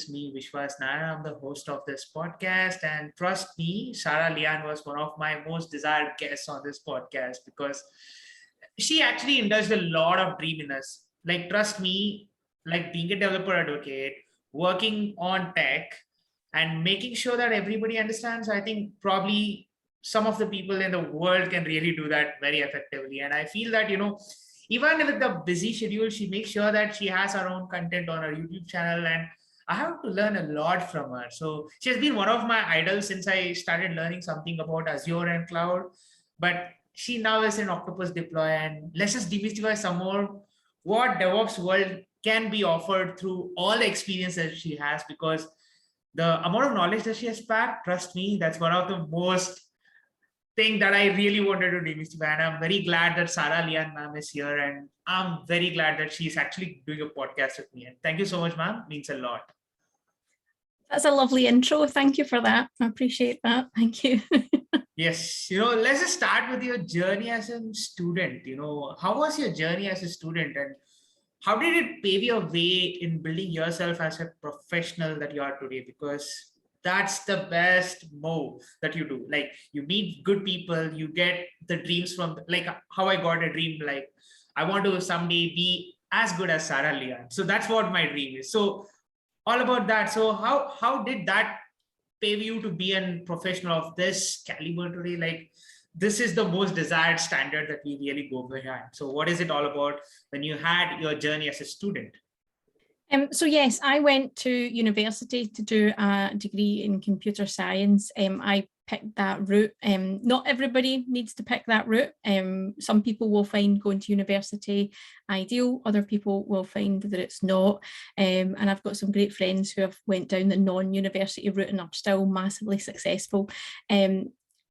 is me, Vishwas Nair. I'm the host of this podcast. And trust me, Sarah Lian was one of my most desired guests on this podcast because she actually indulged a lot of dream in us. Like, trust me, like being a developer advocate, working on tech, and making sure that everybody understands. I think probably some of the people in the world can really do that very effectively. And I feel that, even with the busy schedule, she makes sure that she has her own content on her YouTube channel. And I have to learn a lot from her. So she has been one of my idols since I started learning something about Azure and cloud. But she now is in Octopus Deploy. And let's just demystify some more what DevOps world can be offered through all the experience that she has, because the amount of knowledge that she has packed, trust me, that's one of the most thing that I really wanted to demystify. And I'm very glad that Sarah Lian ma'am is here. And I'm very glad that she's actually doing a podcast with me. And thank you so much, ma'am. Means a lot. That's a lovely intro. Thank you for that. I appreciate that. Thank you. Yes. Let's just start with your journey as a student. How was your journey as a student, and how did it pave your way in building yourself as a professional that you are today? Because that's the best move that you do. Like, you meet good people, you get the dreams from, like how I got a dream, like I want to someday be as good as Sarah Lian. So that's what my dream is. So all about that. So how did that pave you to be a professional of this caliber today? Like, this is the most desired standard that we really go behind. So what is it all about when you had your journey as a student? So yes, I went to university to do a degree in computer science. I picked that route. Not everybody needs to pick that route. Some people will find going to university ideal. Other people will find that it's not. And I've got some great friends who have went down the non-university route and are still massively successful.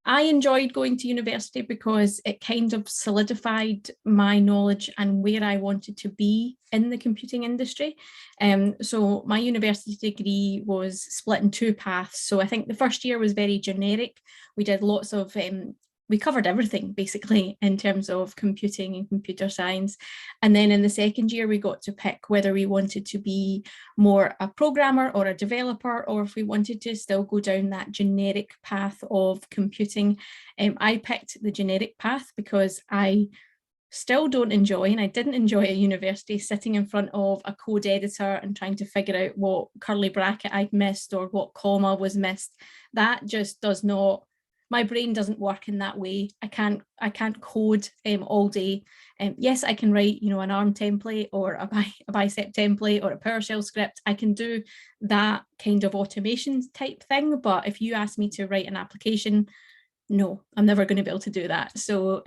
I enjoyed going to university because it kind of solidified my knowledge and where I wanted to be in the computing industry. So my university degree was split in two paths. So I think the first year was very generic. We did lots of we covered everything basically in terms of computing and computer science. And then in the second year, we got to pick whether we wanted to be more a programmer or a developer, or if we wanted to still go down that generic path of computing. I picked the generic path because I still don't enjoy, and I didn't enjoy at university, sitting in front of a code editor and trying to figure out what curly bracket I'd missed or what comma was missed. That just does not, my brain doesn't work in that way. I can't code all day. Yes, I can write, an ARM template or a bicep template or a PowerShell script. I can do that kind of automation type thing. But if you ask me to write an application, no, I'm never going to be able to do that. So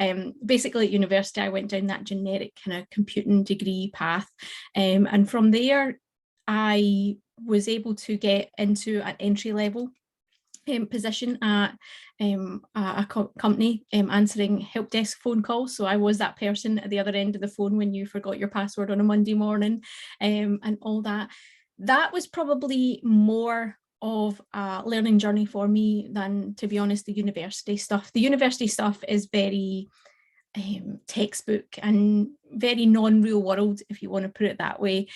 basically at university, I went down that generic kind of computing degree path. And from there, I was able to get into an entry level position at a company answering help desk phone calls. So I was that person at the other end of the phone when you forgot your password on a Monday morning and all that. That was probably more of a learning journey for me than, to be honest, the university stuff. The university stuff is very textbook and very non-real world, if you want to put it that way.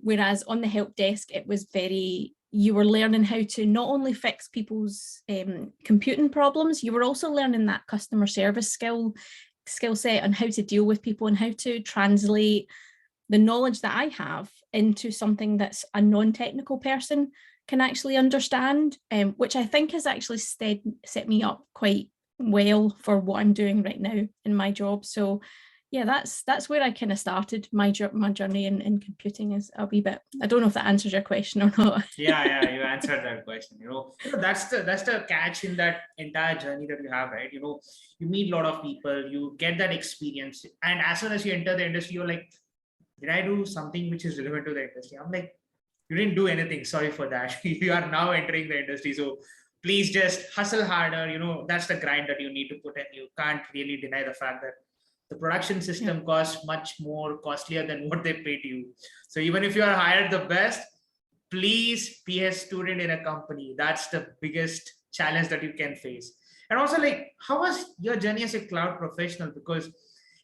Whereas on the help desk, it was very, you were learning how to not only fix people's computing problems, you were also learning that customer service skill set on how to deal with people and how to translate the knowledge that I have into something that's a non-technical person can actually understand, which I think has actually set me up quite well for what I'm doing right now in my job. So yeah, that's where I kind of started my journey in computing. Is a wee bit, I don't know if that answers your question or not. yeah, you answered that question. That's the catch in that entire journey that you have, right? You meet a lot of people, you get that experience, and as soon as you enter the industry, you're like, did I do something which is relevant to the industry? I'm like, you didn't do anything, sorry for that. You are now entering the industry, so please just hustle harder. That's the grind that you need to put in. You can't really deny the fact that the production system costs much more costlier than what they pay to you. So even if you are hired the best, please be a student in a company. That's the biggest challenge that you can face. And also, like, how was your journey as a cloud professional? Because,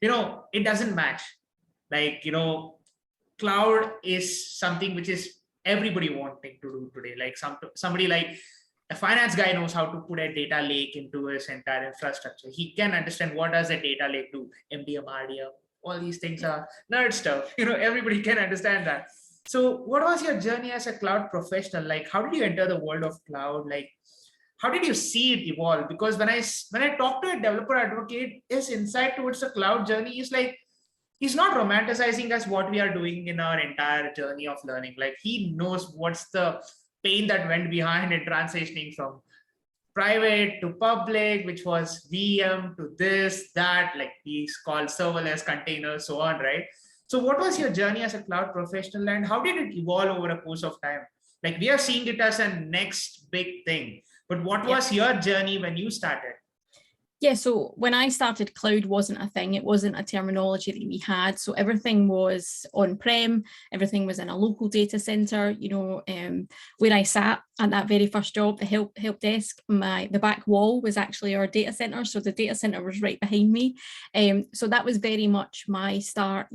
it doesn't match. Like, cloud is something which is everybody wanting to do today. Like somebody like a finance guy knows how to put a data lake into his entire infrastructure. He can understand what does a data lake do, MDM, RDM, all these things are nerd stuff. Everybody can understand that. So what was your journey as a cloud professional? Like, how did you enter the world of cloud? Like, how did you see it evolve? Because when I talk to a developer advocate, his insight towards the cloud journey is like, he's not romanticizing us what we are doing in our entire journey of learning. Like, he knows what's the pain that went behind in transitioning from private to public, which was VM to this, that, like these called serverless containers, so on, right? So what was your journey as a cloud professional, and how did it evolve over a course of time? Like, we are seeing it as a next big thing, but what was your journey when you started? Yeah, so when I started, cloud wasn't a thing. It wasn't a terminology that we had. So everything was on-prem, everything was in a local data center. Where I sat at that very first job, the help desk, the back wall was actually our data center. So the data center was right behind me. So that was very much my start,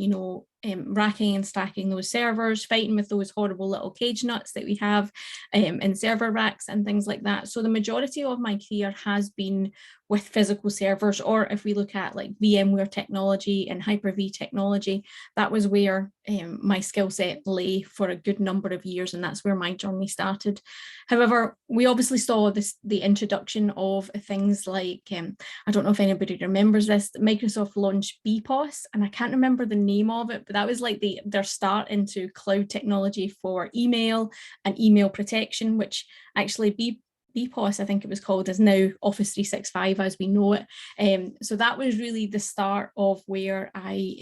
racking and stacking those servers, fighting with those horrible little cage nuts that we have in server racks and things like that. So the majority of my career has been with physical servers, or if we look at like VMware technology and Hyper-V technology, that was where my skill set lay for a good number of years, and that's where my journey started. However, we obviously saw the introduction of things like, I don't know if anybody remembers this, Microsoft launched BPOS, and I can't remember the name of it, but that was like their start into cloud technology for email and email protection, which actually BPOS, I think it was called, is now Office 365 as we know it. So that was really the start of where I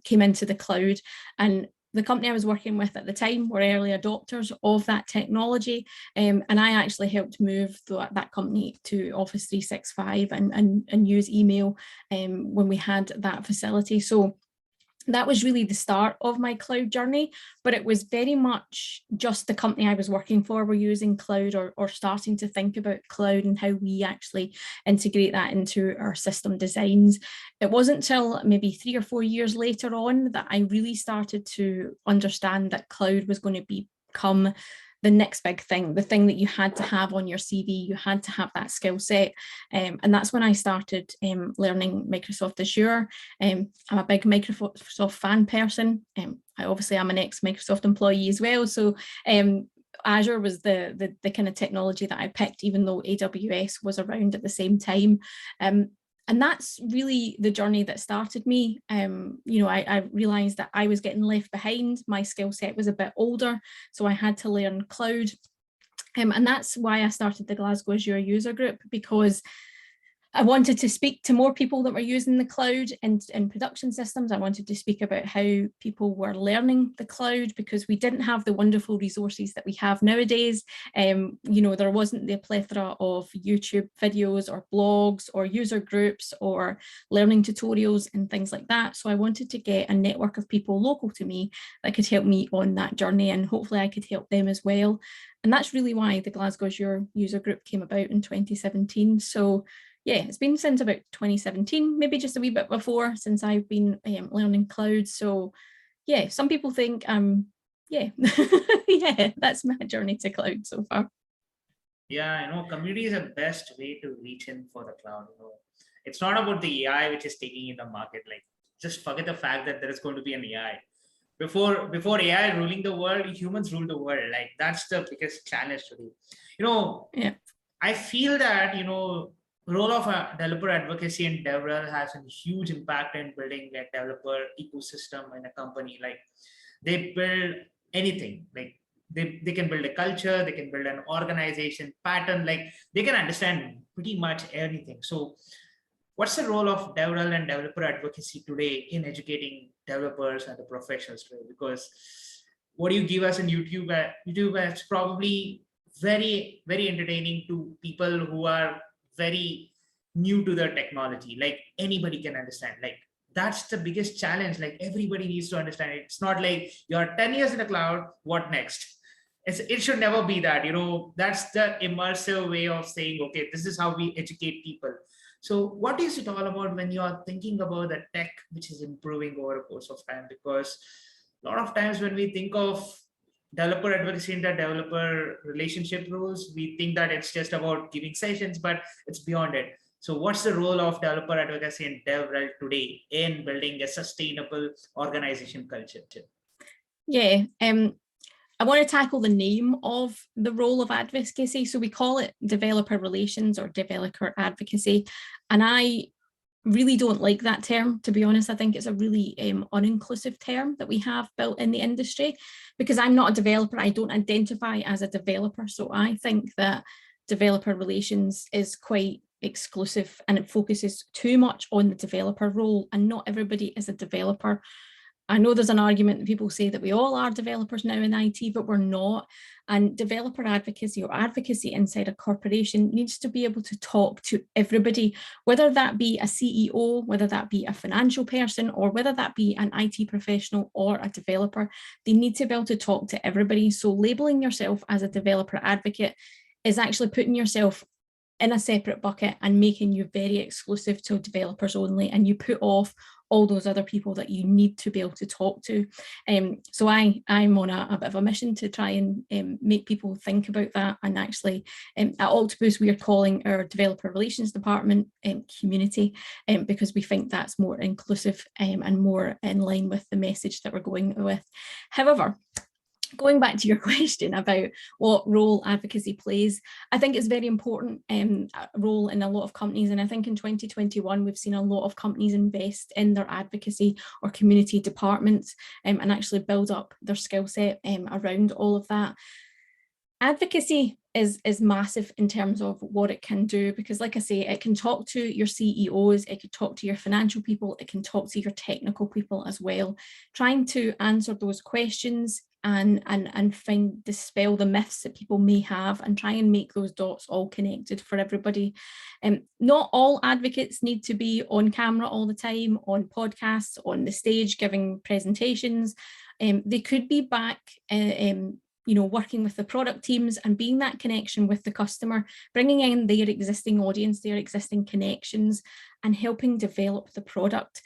came into the cloud, and the company I was working with at the time were early adopters of that technology, and I actually helped move that company to Office 365 and use email when we had that facility. So that was really the start of my cloud journey, but it was very much just the company I was working for were using cloud or starting to think about cloud and how we actually integrate that into our system designs. It wasn't till maybe 3 or 4 years later on that I really started to understand that cloud was going to become the next big thing, the thing that you had to have on your CV, you had to have that skill set. And that's when I started learning Microsoft Azure. I'm a big Microsoft fan person. I obviously am an ex-Microsoft employee as well. So Azure was the kind of technology that I picked, even though AWS was around at the same time. And that's really the journey that started me. I realized that I was getting left behind. My skill set was a bit older, so I had to learn cloud. And that's why I started the Glasgow Azure user group, because I wanted to speak to more people that were using the cloud in production systems. I wanted to speak about how people were learning the cloud, because we didn't have the wonderful resources that we have nowadays. There wasn't the plethora of YouTube videos or blogs or user groups or learning tutorials and things like that. So I wanted to get a network of people local to me that could help me on that journey, and hopefully I could help them as well. And that's really why the Glasgow Azure user group came about in 2017. So yeah, it's been since about 2017, maybe just a wee bit before, since I've been learning cloud. So yeah, some people think, yeah, yeah, that's my journey to cloud so far. Yeah, community is the best way to reach in for the cloud. It's not about the AI which is taking in the market. Like, just forget the fact that there is going to be an AI. Before AI ruling the world, humans rule the world. Like, that's the biggest challenge today. Yeah. I feel that, role of a developer advocacy and DevRel has a huge impact in building a developer ecosystem in a company. Like, they build anything. Like, they can build a culture, they can build an organization pattern, like they can understand pretty much anything. So what's the role of DevRel and developer advocacy today in educating developers and the professionals today? Because what you give us in YouTube is probably very, very entertaining to people who are very new to the technology. Like, anybody can understand. Like, that's the biggest challenge. Like, everybody needs to understand it. It's not like you're 10 years in the cloud, what next? It should never be that. That's the immersive way of saying, okay, this is how we educate people. So what is it all about when you are thinking about the tech which is improving over a course of time? Because a lot of times when we think of developer advocacy and the developer relationship roles, we think that it's just about giving sessions, but it's beyond it. So what's the role of developer advocacy and DevRel today in building a sustainable organization culture? Yeah, I want to tackle the name of the role of advocacy. So we call it developer relations or developer advocacy. And I really don't like that term, to be honest. I think it's a really uninclusive term that we have built in the industry, because I'm not a developer. I don't identify as a developer. So I think that developer relations is quite exclusive and it focuses too much on the developer role, and not everybody is a developer. I know there's an argument that people say that we all are developers now in IT, but we're not. And developer advocacy or advocacy inside a corporation needs to be able to talk to everybody, whether that be a CEO, whether that be a financial person, or whether that be an IT professional or a developer. They need to be able to talk to everybody. So labeling yourself as a developer advocate is actually putting yourself in a separate bucket and making you very exclusive to developers only, and you put off all those other people that you need to be able to talk to. So I'm on a bit of a mission to try and make people think about that. And actually at Octopus, we are calling our developer relations department community, because we think that's more inclusive and more in line with the message that we're going with. However, going back to your question about what role advocacy plays, I think it's very important role in a lot of companies. And I think in 2021, we've seen a lot of companies invest in their advocacy or community departments and actually build up their skill set around all of that. Advocacy is massive in terms of what it can do, because like I say, it can talk to your CEOs, it can talk to your financial people, it can talk to your technical people as well, trying to answer those questions and dispel the myths that people may have and try and make those dots all connected for everybody. Not all advocates need to be on camera all the time, on podcasts, on the stage, giving presentations. They could be back working with the product teams and being that connection with the customer, bringing in their existing audience, their existing connections, and helping develop the product.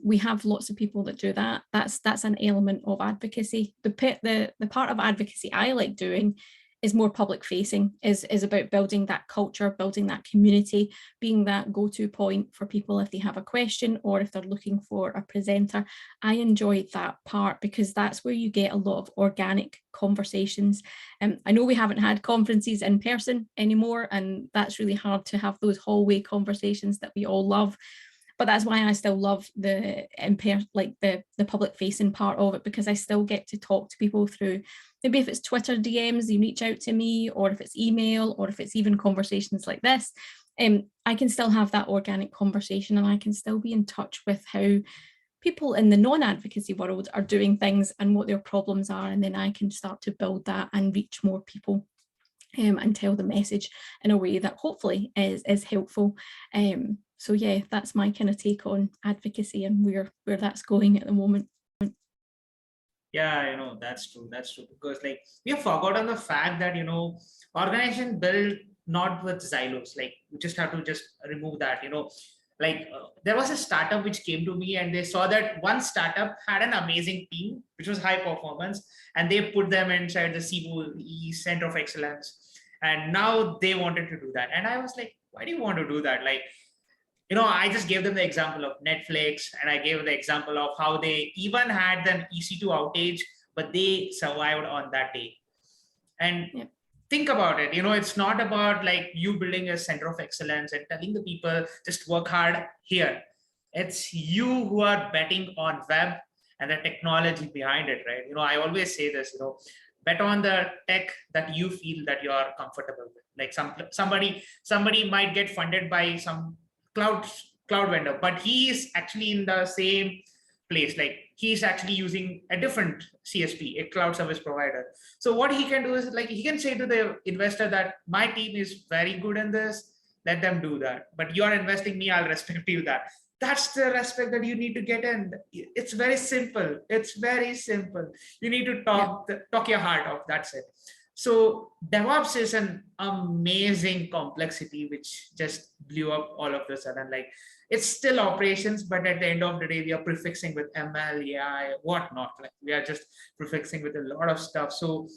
We have lots of people that do that. That's an element of advocacy. The part of advocacy I like doing is more public facing, is about building that culture, building that community, being that go-to point for people if they have a question or if they're looking for a presenter. I enjoy that part because that's where you get a lot of organic conversations. I know we haven't had conferences in person anymore, and that's really hard to have those hallway conversations that we all love. But that's why I still love the public facing part of it, because I still get to talk to people through, maybe if it's Twitter DMs, you reach out to me, or if it's email, or if it's even conversations like this, I can still have that organic conversation and I can still be in touch with how people in the non-advocacy world are doing things and what their problems are. And then I can start to build that and reach more people and tell the message in a way that hopefully is helpful. So yeah, that's my kind of take on advocacy and where that's going at the moment. Yeah, that's true. That's true. Because we have forgotten the fact that, organization built not with silos. We just have to just remove that, there was a startup which came to me and they saw that one startup had an amazing team, which was high performance, and they put them inside the COE Center of Excellence. And now they wanted to do that. And I was like, why do you want to do that? I just gave them the example of Netflix, and I gave the example of how they even had an EC2 outage, but they survived on that day. And think about it, it's not about you building a center of excellence and telling the people just work hard here. It's you who are betting on web and the technology behind it, right? I always say this, bet on the tech that you feel that you are comfortable with. Somebody might get funded by some cloud vendor, but he is actually in the same place. He's actually using a different CSP, a cloud service provider. So what he can do is he can say to the investor that my team is very good in this, let them do that. But you're investing me, I'll respect you that. That's the respect that you need to get in. It's very simple. It's very simple. You need to talk your heart off. That's it. So DevOps is an amazing complexity which just blew up all of a sudden. it's still operations, but at the end of the day, we are prefixing with ML, AI, whatnot. Like we are just prefixing with a lot of stuff. So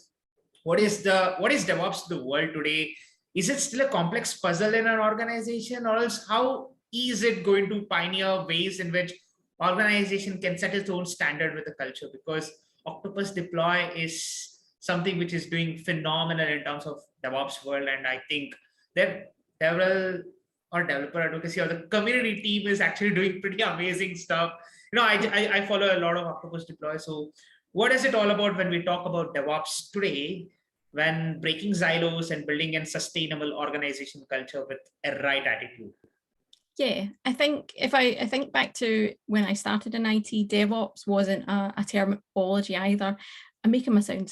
what is DevOps to the world today? Is it still a complex puzzle in an organization, or else how is it going to pioneer ways in which organization can set its own standard with the culture? Because Octopus Deploy is something which is doing phenomenal in terms of DevOps world, and I think that several or developer advocacy or the community team is actually doing pretty amazing stuff. I follow a lot of Octopus Deploy. So what is it all about when we talk about DevOps today, when breaking silos and building a sustainable organization culture with a right attitude? Yeah, I think if I think back to when I started in IT, DevOps wasn't a terminology either. I'm making myself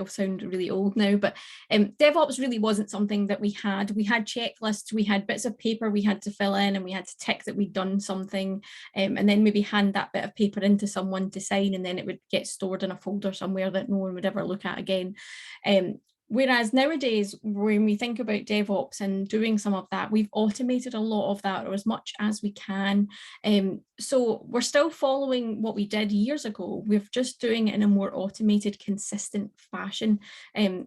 sound really old now, but DevOps really wasn't something that we had. We had checklists, we had bits of paper we had to fill in, and we had to tick that we'd done something, and then maybe hand that bit of paper into someone to sign, and then it would get stored in a folder somewhere that no one would ever look at again. Whereas nowadays, when we think about DevOps and doing some of that, we've automated a lot of that, or as much as we can. So we're still following what we did years ago. We're just doing it in a more automated, consistent fashion.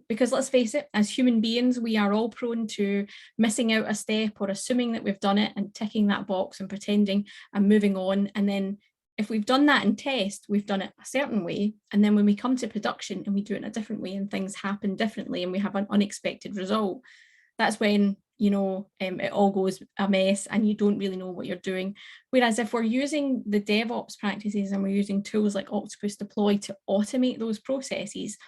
Because let's face it, as human beings, we are all prone to missing out a step or assuming that we've done it and ticking that box and pretending and moving on. And then if we've done that in test, we've done it a certain way. And then when we come to production and we do it in a different way and things happen differently and we have an unexpected result, that's when, it all goes a mess and you don't really know what you're doing. Whereas if we're using the DevOps practices and we're using tools like Octopus Deploy to automate those processes,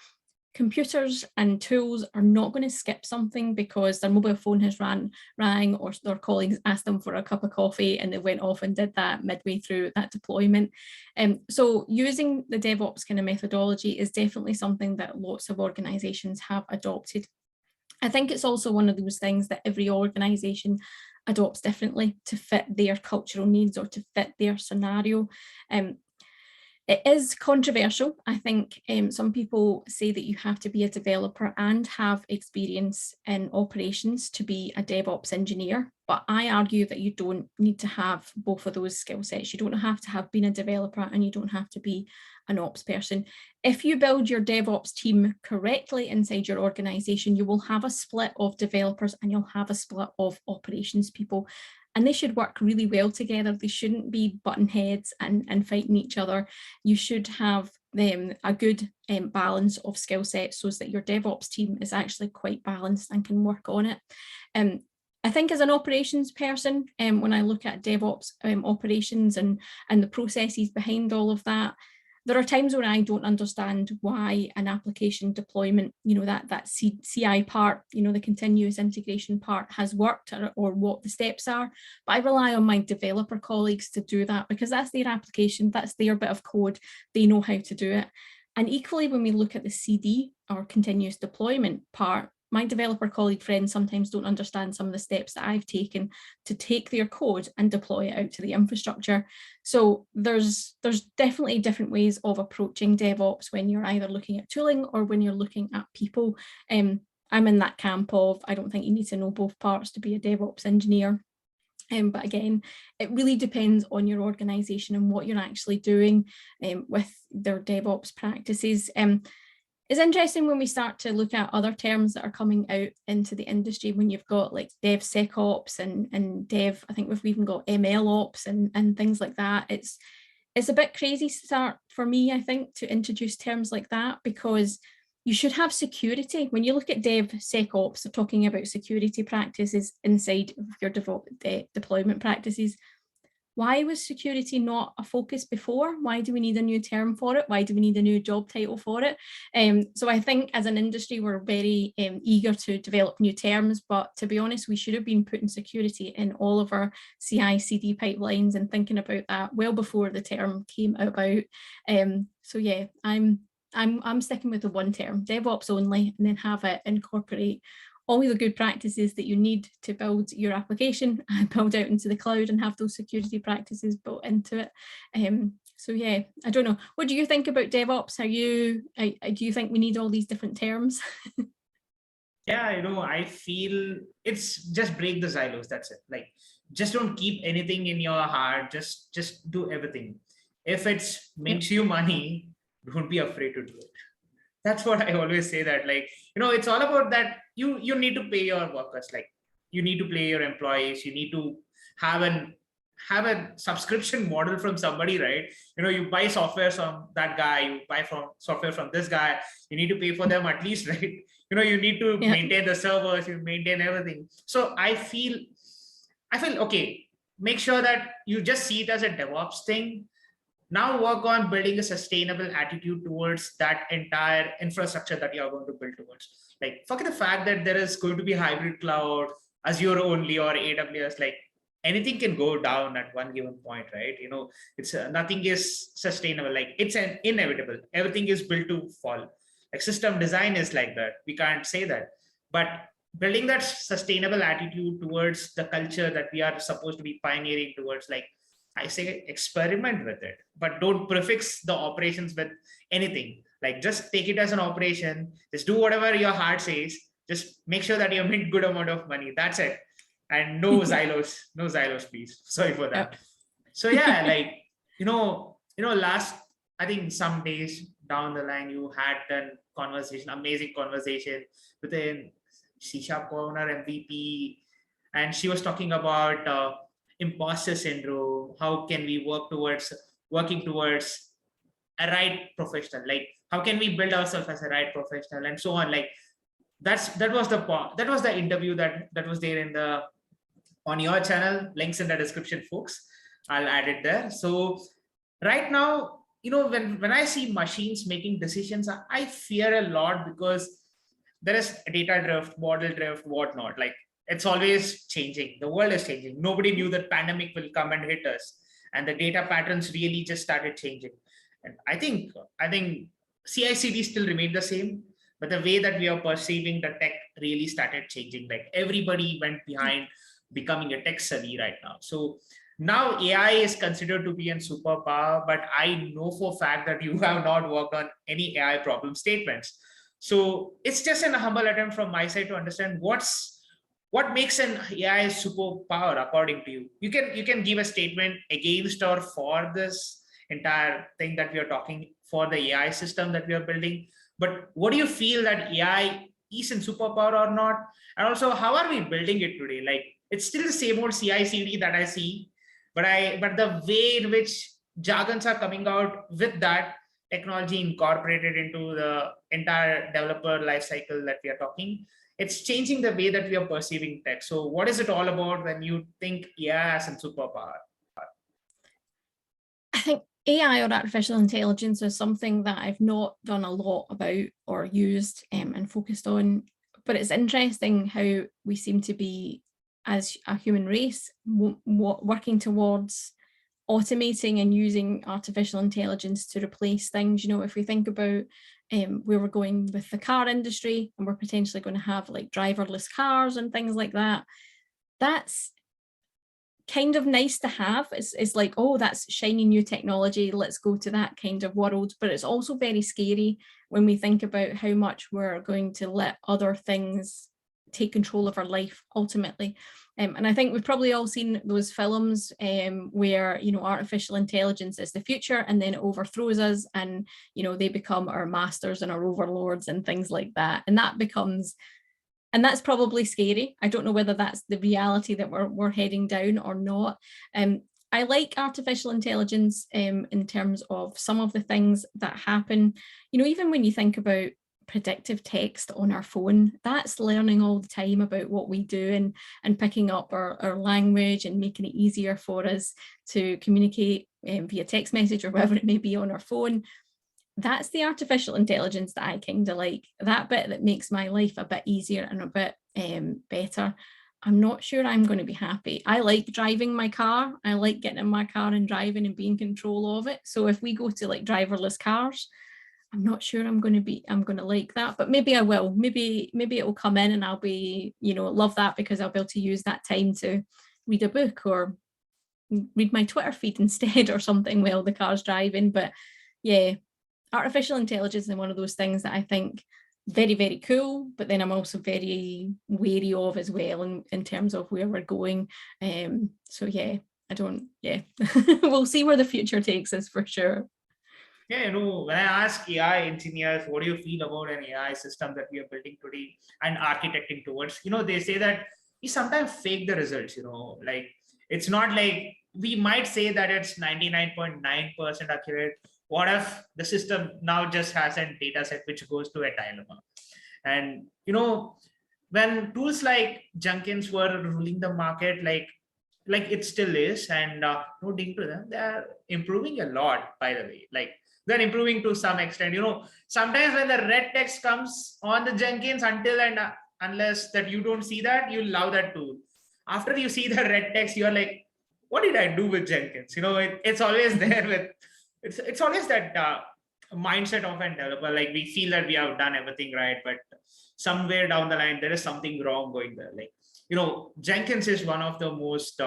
computers and tools are not going to skip something because their mobile phone has rang or their colleagues asked them for a cup of coffee and they went off and did that midway through that deployment. So using the DevOps kind of methodology is definitely something that lots of organizations have adopted. I think it's also one of those things that every organization adopts differently to fit their cultural needs or to fit their scenario. It is controversial. I think some people say that you have to be a developer and have experience in operations to be a DevOps engineer, but I argue that you don't need to have both of those skill sets. You don't have to have been a developer and you don't have to be an ops person. If you build your DevOps team correctly inside your organization, you will have a split of developers and you'll have a split of operations people. And they should work really well together. They shouldn't be button heads and fighting each other. You should have a good balance of skill sets so that your DevOps team is actually quite balanced and can work on it. I think as an operations person, when I look at DevOps operations and the processes behind all of that, there are times when I don't understand why an application deployment, that CI part, the continuous integration part has worked or what the steps are. But I rely on my developer colleagues to do that because that's their application, that's their bit of code, they know how to do it. And equally, when we look at the CD or continuous deployment part, my developer colleague friends sometimes don't understand some of the steps that I've taken to take their code and deploy it out to the infrastructure. So there's definitely different ways of approaching DevOps when you're either looking at tooling or when you're looking at people. I'm in that camp of, I don't think you need to know both parts to be a DevOps engineer. But again, it really depends on your organization and what you're actually doing with their DevOps practices. It's interesting when we start to look at other terms that are coming out into the industry, when you've got like DevSecOps and Dev, I think we've even got MLOps and things like that. It's a bit crazy start for me, I think, to introduce terms like that, because you should have security. When you look at DevSecOps, they're talking about security practices inside of your deployment practices. Why was security not a focus before? Why do we need a new term for it? Why do we need a new job title for it? So I think as an industry, we're very eager to develop new terms, but to be honest, we should have been putting security in all of our CI/CD pipelines and thinking about that well before the term came about. So yeah, I'm sticking with the one term, DevOps only, and then have it incorporate all the good practices that you need to build your application and build out into the cloud and have those security practices built into it. So yeah, I don't know. What do you think about DevOps? Do you think we need all these different terms? Yeah, I feel it's just break the silos. That's it. Like just don't keep anything in your heart. Just do everything. If it Yep. makes you money, don't be afraid to do it. That's what I always say, that like, it's all about that. You need to pay your workers, like you need to pay your employees. You need to have an have a subscription model from somebody, right? You buy software from that guy, you buy from software from this guy, you need to pay for them at least, right? You need to Yep. maintain the servers, you maintain everything. So I feel okay, make sure that you just see it as a DevOps thing. Now work on building a sustainable attitude towards that entire infrastructure that you're going to build towards. Like, forget the fact that there is going to be hybrid cloud, Azure only, or AWS. Like, anything can go down at one given point, right? It's nothing is sustainable. Like, it's an inevitable. Everything is built to fall. Like, system design is like that. We can't say that. But building that sustainable attitude towards the culture that we are supposed to be pioneering towards, like, I say experiment with it, but don't prefix the operations with anything. Like, just take it as an operation. Just do whatever your heart says. Just make sure that you make good amount of money. That's it. And no Xylos, no Xylos, please. Sorry for that. Yep. So yeah, like, last, I think some days down the line, you had an conversation, amazing conversation with a C# owner MVP, and she was talking about imposter syndrome. How can we working towards a right professional? Like, how can we build ourselves as a right professional, and so on? Like, that was the interview that was there on your channel. Links in the description, folks. I'll add it there. So right now, when I see machines making decisions, I fear a lot, because there is data drift, model drift, whatnot. Like, it's always changing. The world is changing. Nobody knew that pandemic will come and hit us, and the data patterns really just started changing. And I think CI/CD still remained the same, but the way that we are perceiving the tech really started changing. Like, everybody went behind becoming a tech savvy right now. So now AI is considered to be a superpower, but I know for a fact that you have not worked on any AI problem statements. So it's just a humble attempt from my side to understand what makes an AI superpower according to you. You can give a statement against or for this entire thing that we are talking, for the AI system that we are building. But what do you feel that AI is a superpower or not? And also, how are we building it today? Like, it's still the same old CI/CD that I see, but the way in which jargons are coming out with that technology incorporated into the entire developer lifecycle that we are talking, it's changing the way that we are perceiving tech. So what is it all about when you think AI as a superpower? I think AI, or artificial intelligence, is something that I've not done a lot about or used and focused on. But it's interesting how we seem to be, as a human race, working towards automating and using artificial intelligence to replace things. If we think about where we're going with the car industry, and we're potentially going to have like driverless cars and things like that, that's kind of nice to have. It's like, oh, that's shiny new technology, let's go to that kind of world. But it's also very scary when we think about how much we're going to let other things take control of our life ultimately. And I think we've probably all seen those films where, artificial intelligence is the future, and then it overthrows us, and, they become our masters and our overlords and things like that. And that's probably scary. I don't know whether that's the reality that we're heading down or not. I like artificial intelligence in terms of some of the things that happen. Even when you think about predictive text on our phone, that's learning all the time about what we do, and picking up our language and making it easier for us to communicate via text message or whatever it may be on our phone. That's the artificial intelligence that I kind of like, that bit that makes my life a bit easier and a bit better. I'm not sure I'm going to be happy. I like driving my car. I like getting in my car and driving and being in control of it. So if we go to like driverless cars, I'm not sure I'm going to like that, but maybe I will. Maybe it will come in and I'll be, love that, because I'll be able to use that time to read a book or read my Twitter feed instead or something while the car's driving. But yeah, artificial intelligence is one of those things that I think very, very cool, but then I'm also very wary of as well in terms of where we're going. So yeah, we'll see where the future takes us for sure. Yeah, when I ask AI engineers, what do you feel about an AI system that we are building today and architecting towards, they say that we sometimes fake the results, like it's not like we might say that it's 99.9% accurate. What if the system now just has a data set which goes to a dilemma? And, when tools like Jenkins were ruling the market, like it still is, and no dig to them, they're improving a lot, by the way. Like they're improving to some extent. Sometimes when the red text comes on the Jenkins, until and unless that you don't see that, you love that tool. After you see the red text, you're like, what did I do with Jenkins? It's always there with it's always that mindset of a developer. Like we feel that we have done everything right, but somewhere down the line there is something wrong going there. Like Jenkins is one of the most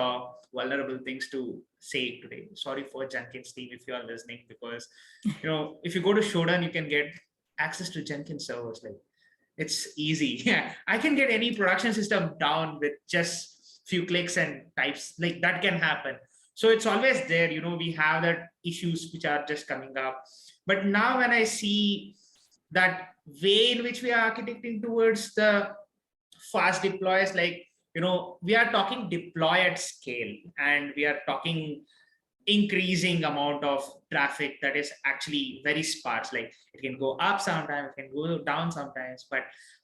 vulnerable things to say today. Sorry for Jenkins team if you are listening, because if you go to Shodan, you can get access to Jenkins servers. Like it's easy. Yeah, I can get any production system down with just few clicks and types. Like that can happen. So it's always there. We have that issues which are just coming up. But now when I see that way in which we are architecting towards the fast deploys, like we are talking deploy at scale, and we are talking increasing amount of traffic that is actually very sparse. Like it can go up sometimes, it can go down sometimes. But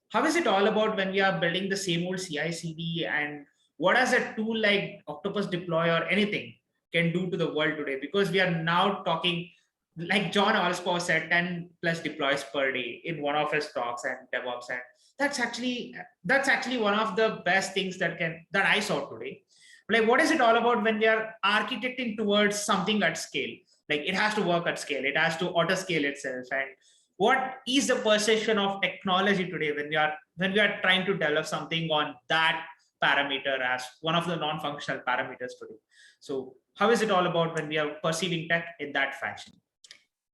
how is it all about when we are building the same old CI/CD, and what does a tool like Octopus Deploy or anything can do to the world today? Because we are now talking, like John Allspaw said, 10 plus deploys per day in one of his talks and DevOps, and that's actually one of the best things that I saw today. Like what is it all about when we are architecting towards something at scale? Like it has to work at scale, it has to auto scale itself. And what is the perception of technology today when we are trying to develop something on that parameter as one of the non-functional parameters today? So how is it all about when we are perceiving tech in that fashion?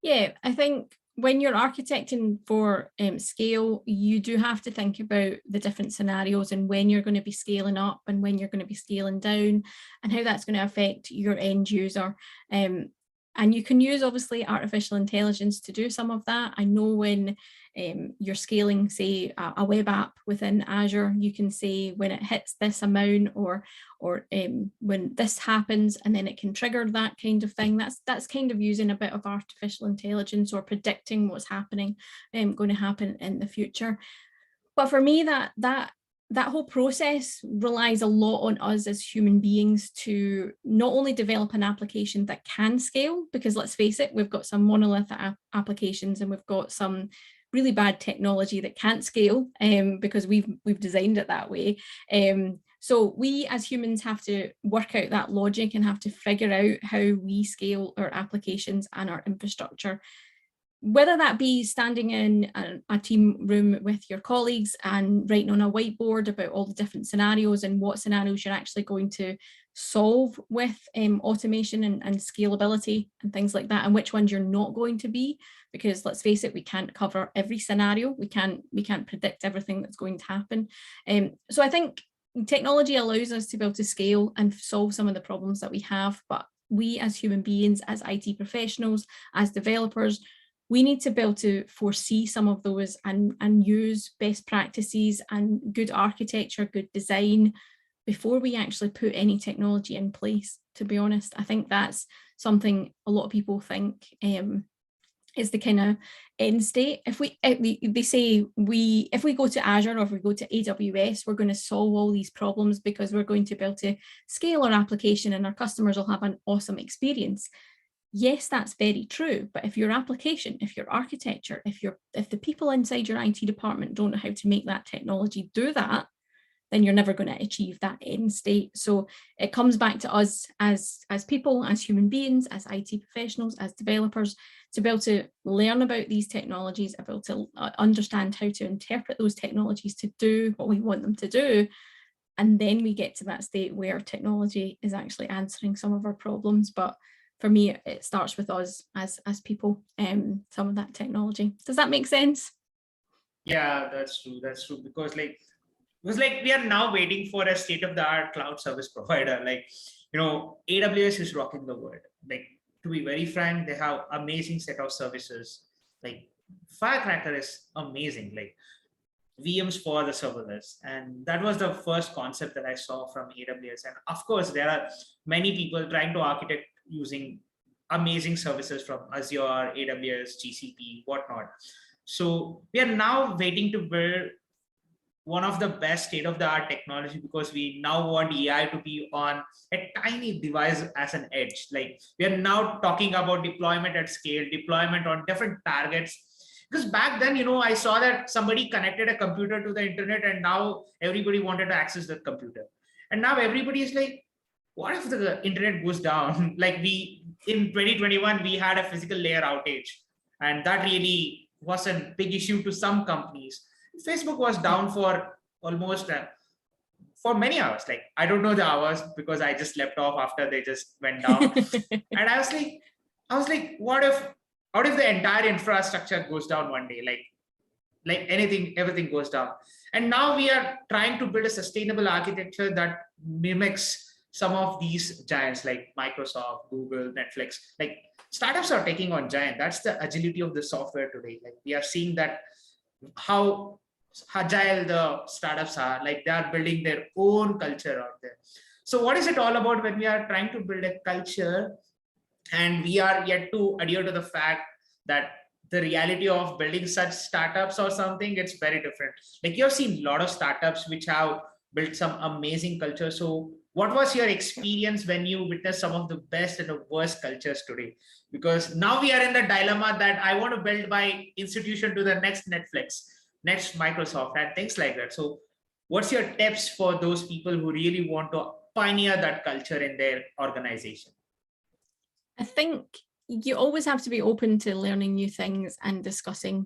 Yeah, I think when you're architecting for scale, you do have to think about the different scenarios and when you're going to be scaling up and when you're going to be scaling down, and how that's going to affect your end user. And you can use obviously artificial intelligence to do some of that. I know when you're scaling, say, a web app within Azure, you can say when it hits this amount, or when this happens, and then it can trigger that kind of thing. That's kind of using a bit of artificial intelligence or predicting what's happening, going to happen in the future. But for me, that whole process relies a lot on us as human beings to not only develop an application that can scale, because let's face it, we've got some monolithic applications and we've got some really bad technology that can't scale because we've designed it that way. So we as humans have to work out that logic and have to figure out how we scale our applications and our infrastructure. Whether that be standing in a team room with your colleagues and writing on a whiteboard about all the different scenarios and what scenarios you're actually going to solve with automation and scalability and things like that, and which ones you're not going to be, because let's face it, we can't cover every scenario. We can't predict everything that's going to happen. So I think technology allows us to be able to scale and solve some of the problems that we have, but we as human beings, as IT professionals, as developers, we need to be able to foresee some of those and use best practices and good architecture, good design before we actually put any technology in place, to be honest. I think that's something a lot of people think is the kind of end state. They say if we go to Azure or if we go to AWS, we're going to solve all these problems because we're going to be able to scale our application and our customers will have an awesome experience. Yes, that's very true. But if your application, if your architecture, if the people inside your IT department don't know how to make that technology do that, then you're never going to achieve that end state. So it comes back to us as people, as human beings, as IT professionals, as developers, to be able to learn about these technologies, be able to understand how to interpret those technologies to do what we want them to do. And then we get to that state where technology is actually answering some of our problems. But for me, it starts with us as people, some of that technology. Does that make sense? Yeah, that's true. That's true. Because we are now waiting for a state-of-the-art cloud service provider. AWS is rocking the world. Like, to be very frank, they have amazing set of services. Like, Firecracker is amazing. Like, VMs for the serverless. And that was the first concept that I saw from AWS. And of course, there are many people trying to architect using amazing services from Azure, AWS, GCP, whatnot. So we are now waiting to build one of the best state of the art technology, because we now want AI to be on a tiny device as an edge. Like, we are now talking about deployment at scale, deployment on different targets. Because back then, I saw that somebody connected a computer to the internet and now everybody wanted to access the computer. And now everybody is like, what if the internet goes down? Like, we in 2021, we had a physical layer outage, and that really was a big issue to some companies. Facebook was down for almost for many hours. Like, I don't know the hours because I just slept off after they just went down. And I was like, what if the entire infrastructure goes down one day? Like anything, everything goes down. And now we are trying to build a sustainable architecture that mimics some of these giants like Microsoft, Google, Netflix. Like, startups are taking on giant. That's the agility of the software today. Like, we are seeing that how agile the startups are. Like, they are building their own culture out there. So what is it all about when we are trying to build a culture and we are yet to adhere to the fact that the reality of building such startups or something, it's very different. Like, you've seen a lot of startups which have built some amazing culture. So what was your experience when you witnessed some of the best and the worst cultures today? Because now we are in the dilemma that I want to build my institution to the next Netflix, next Microsoft, and things like that. So what's your tips for those people who really want to pioneer that culture in their organization? I think you always have to be open to learning new things and discussing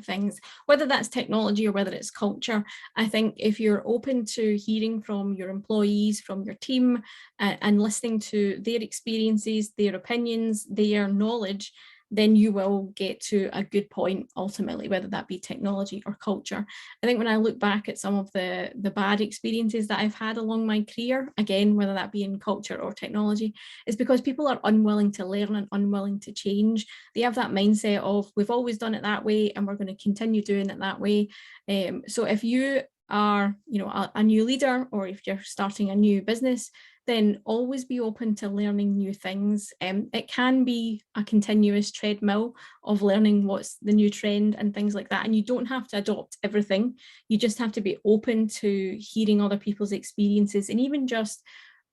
things, whether that's technology or whether it's culture. I think if you're open to hearing from your employees, from your team, and listening to their experiences, their opinions, their knowledge, then you will get to a good point ultimately, whether that be technology or culture. I think when I look back at some of the bad experiences that I've had along my career, again, whether that be in culture or technology, is because people are unwilling to learn and unwilling to change. They have that mindset of, we've always done it that way and we're going to continue doing it that way. So if you are, a new leader, or if you're starting a new business, then always be open to learning new things. It can be a continuous treadmill of learning what's the new trend and things like that. And you don't have to adopt everything. You just have to be open to hearing other people's experiences, and even just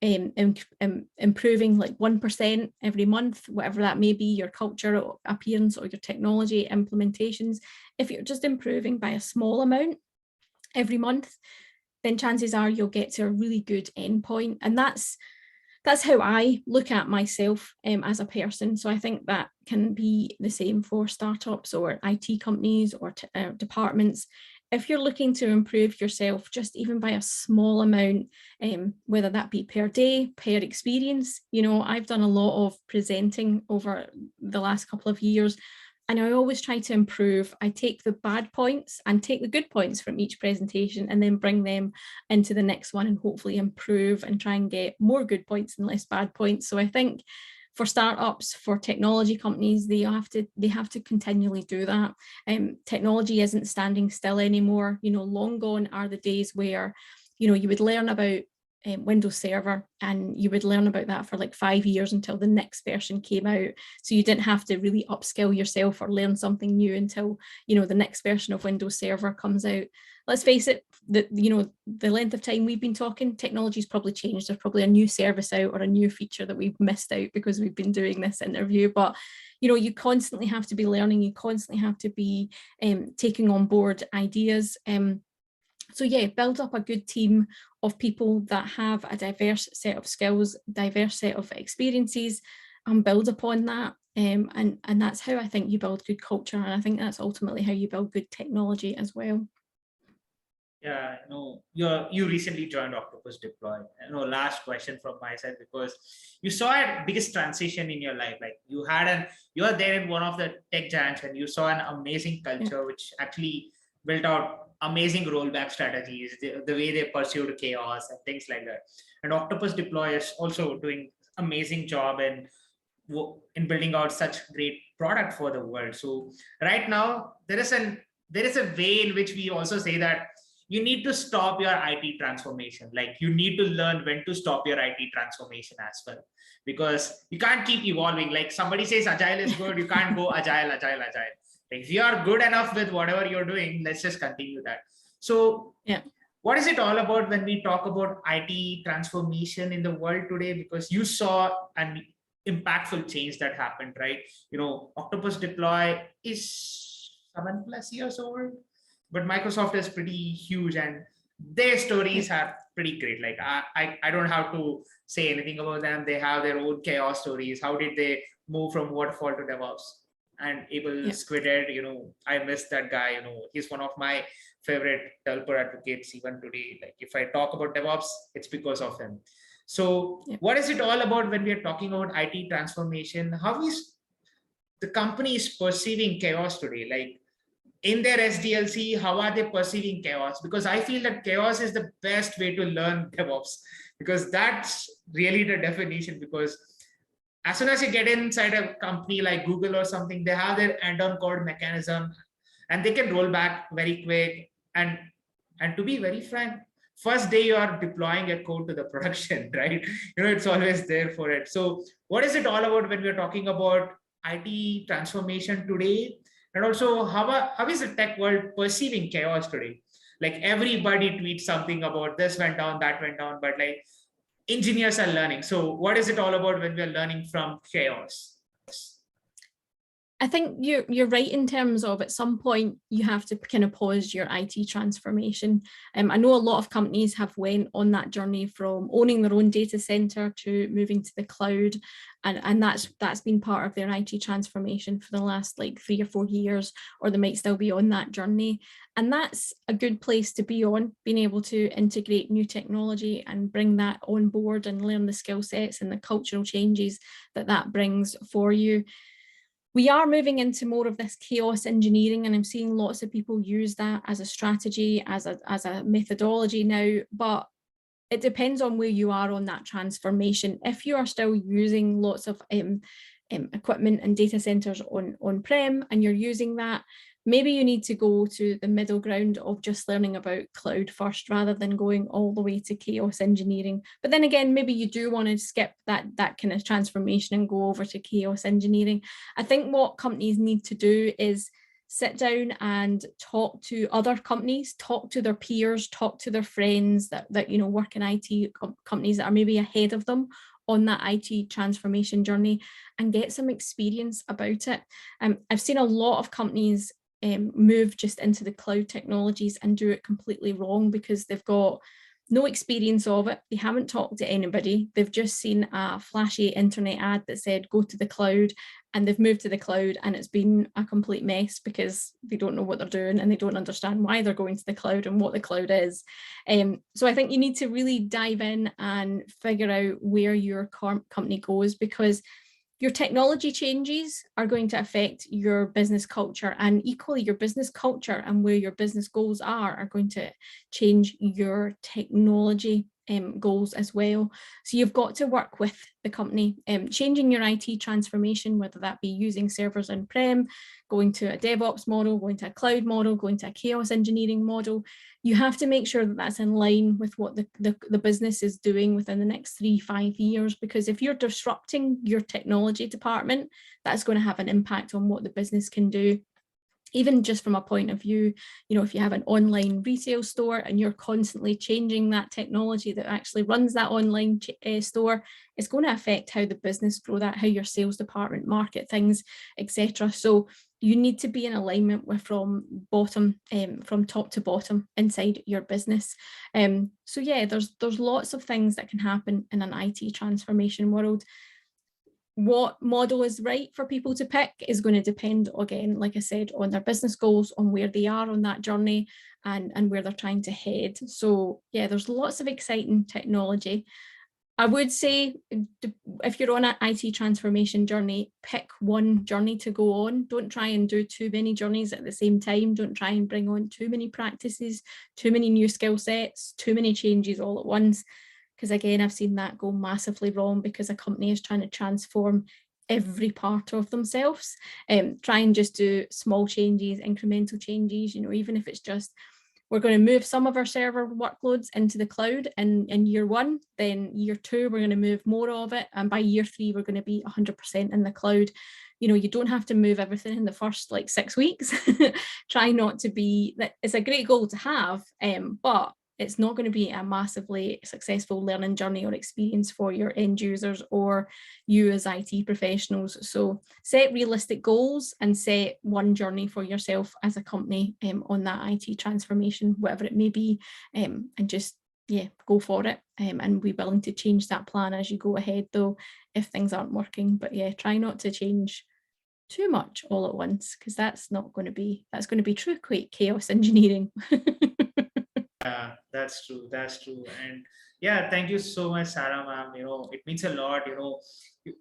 improving like 1% every month, whatever that may be, your culture or appearance or your technology implementations. If you're just improving by a small amount every month, then chances are you'll get to a really good endpoint. And that's how I look at myself as a person. So I think that can be the same for startups or IT companies or departments. If you're looking to improve yourself just even by a small amount, whether that be per day, per experience, I've done a lot of presenting over the last couple of years, and I always try to improve. I take the bad points and take the good points from each presentation and then bring them into the next one and hopefully improve and try and get more good points and less bad points. So I think for startups, for technology companies, they have to continually do that. Technology isn't standing still anymore. Long gone are the days where, you would learn about Windows Server and you would learn about that for like 5 years until the next version came out. So you didn't have to really upskill yourself or learn something new until, the next version of Windows Server comes out. Let's face it, the length of time we've been talking, technology's probably changed. There's probably a new service out or a new feature that we've missed out because we've been doing this interview. But you constantly have to be learning. You constantly have to be taking on board ideas. So yeah, build up a good team of people that have a diverse set of skills, diverse set of experiences, and build upon that. And that's how I think you build good culture. And I think that's ultimately how you build good technology as well. Yeah, you recently joined Octopus Deploy. Last question from my side, because you saw a biggest transition in your life. Like, you are there in one of the tech giants and you saw an amazing culture, which actually built out amazing rollback strategies, the way they pursued chaos and things like that. And Octopus Deploy is also doing amazing job in building out such great product for the world. So right now there is a way in which we also say that you need to stop your IT transformation. Like you need to learn when to stop your IT transformation as well, because you can't keep evolving. Like somebody says agile is good, you can't go agile. Like if you are good enough with whatever you're doing, let's just continue that. So Yeah. what is it all about when we talk about IT transformation in the world today? Because you saw an impactful change that happened, right? Octopus Deploy is 7+ years old, but Microsoft is pretty huge and their stories are pretty great. Like I don't have to say anything about them. They have their own chaos stories. How did they move from waterfall to DevOps? And Abel Squidhead, I miss that guy. He's one of my favorite developer advocates even today. Like if I talk about DevOps, it's because of him. So what is it all about when we are talking about IT transformation? How is the company is perceiving chaos today? Like in their SDLC, how are they perceiving chaos? Because I feel that chaos is the best way to learn DevOps, because that's really the definition. Because as soon as you get inside a company like Google or something, they have their end-on code mechanism and they can roll back very quick. And to be very frank, first day you are deploying a code to the production, right? It's always there for it. So what is it all about when we're talking about IT transformation today? And also how is the tech world perceiving chaos today? Like everybody tweets something about this went down, that went down, but like engineers are learning. So what is it all about when we're learning from chaos? I think you're right in terms of at some point you have to kind of pause your IT transformation. I know a lot of companies have went on that journey from owning their own data center to moving to the cloud, and that's been part of their IT transformation for the last like 3 or 4 years, or they might still be on that journey. And that's a good place to be on, being able to integrate new technology and bring that on board and learn the skill sets and the cultural changes that brings for you. We are moving into more of this chaos engineering, and I'm seeing lots of people use that as a strategy, as a methodology now, but it depends on where you are on that transformation. If you are still using lots of equipment and data centers on-prem and you're using that, maybe you need to go to the middle ground of just learning about cloud first rather than going all the way to chaos engineering. But then again, maybe you do want to skip that kind of transformation and go over to chaos engineering. I think what companies need to do is sit down and talk to other companies, talk to their peers, talk to their friends that work in IT companies that are maybe ahead of them on that IT transformation journey, and get some experience about it. I've seen a lot of companies move just into the cloud technologies and do it completely wrong because they've got no experience of it. They haven't talked to anybody. They've just seen a flashy internet ad that said, go to the cloud, and they've moved to the cloud and it's been a complete mess because they don't know what they're doing and they don't understand why they're going to the cloud and what the cloud is. So I think you need to really dive in and figure out where your company goes, because your technology changes are going to affect your business culture, and equally your business culture and where your business goals are going to change your technology goals as well. So you've got to work with the company, changing your IT transformation, whether that be using servers on-prem, going to a DevOps model, going to a cloud model, going to a chaos engineering model. You have to make sure that that's in line with what the business is doing within the next 3-5 years, because if you're disrupting your technology department, that's going to have an impact on what the business can do. Even just from a point of view, if you have an online retail store and you're constantly changing that technology that actually runs that online store, it's going to affect how the business grow that, how your sales department market things, etc. So you need to be in alignment with from top to bottom inside your business. So yeah, there's lots of things that can happen in an IT transformation world. What model is right for people to pick is going to depend, again, like I said, on their business goals, on where they are on that journey, and where they're trying to head. So yeah, there's lots of exciting technology. I would say if you're on an IT transformation journey, pick one journey to go on. Don't try and do too many journeys at the same time. Don't try and bring on too many practices, too many new skill sets, too many changes all at once. Because again, I've seen that go massively wrong because a company is trying to transform every part of themselves. Try and just do small changes, incremental changes, even if it's just, we're going to move some of our server workloads into the cloud in year 1, then year 2, we're going to move more of it. And by year 3, we're going to be 100% in the cloud. You don't have to move everything in the first 6 weeks. Try not to be, it's a great goal to have, but it's not going to be a massively successful learning journey or experience for your end users or you as IT professionals. So set realistic goals and set one journey for yourself as a company on that IT transformation, whatever it may be, and just, go for it, and be willing to change that plan as you go ahead though, if things aren't working. But try not to change too much all at once, because that's going to be true chaos engineering. Yeah, that's true. That's true. And thank you so much, Sarah, ma'am. It means a lot.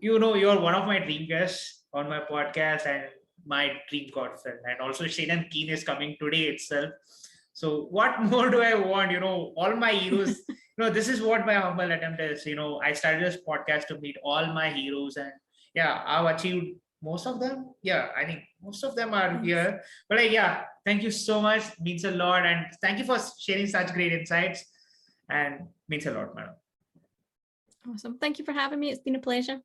You're one of my dream guests on my podcast and my dream godson. And also Shannon Keen is coming today itself. So what more do I want? All my heroes, this is what my humble attempt is. I started this podcast to meet all my heroes, and I've achieved most of them. I think most of them are here. But thank you so much. Means a lot. And thank you for sharing such great insights. And means a lot, madam. Awesome. Thank you for having me. It's been a pleasure.